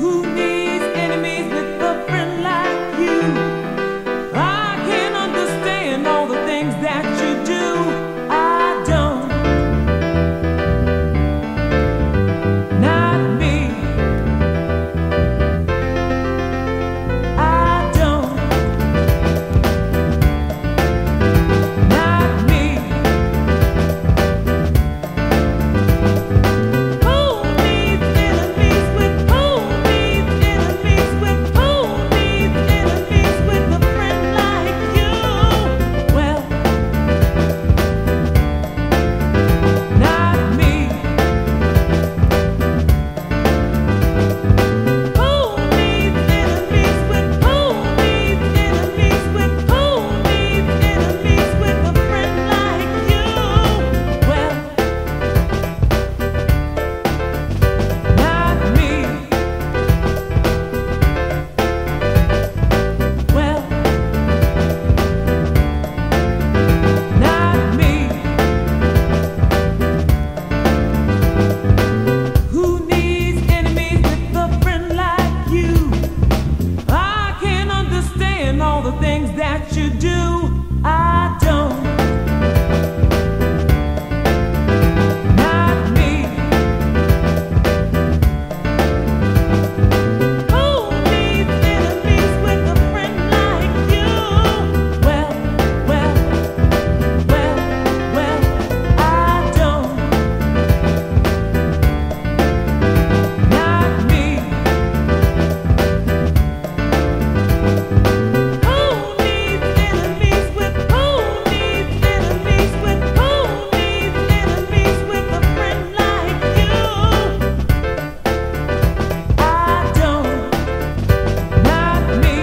Who needs enemies with a friend like you? I can't understand all the things that you do. I don't. Not me. I don't. Not me. Who needs enemies with a friend like you? Well, not me. Who needs enemies with a friend like you? Well, not me. Well, not me. Who needs enemies with a friend like you? I can't understand all the things that you do. I don't. Not me. Who needs enemies with a friend like you? Well, I don't. Not me. Who needs enemies with a friend like you? I don't. Not me.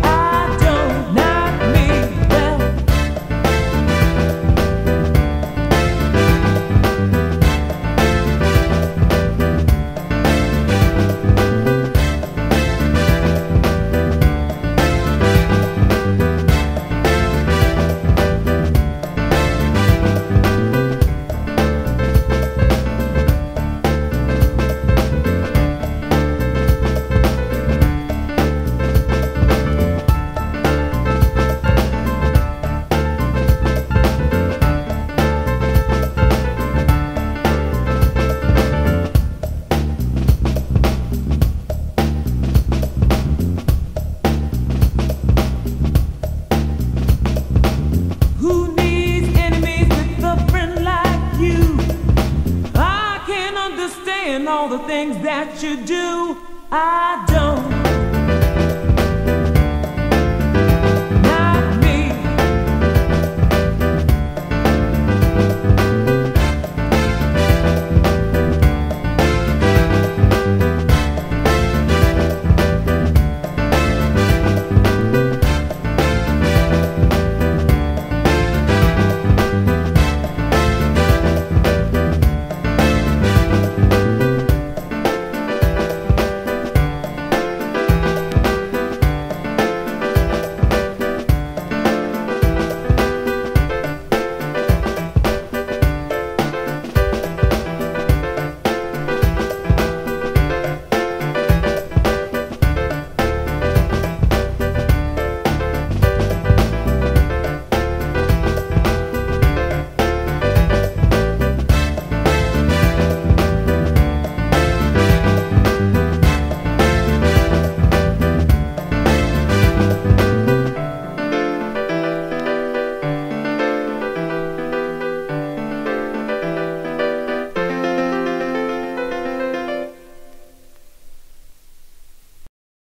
I don't. Not me. Well, who needs enemies with a friend like you? I can't understand all the things that you do. I don't.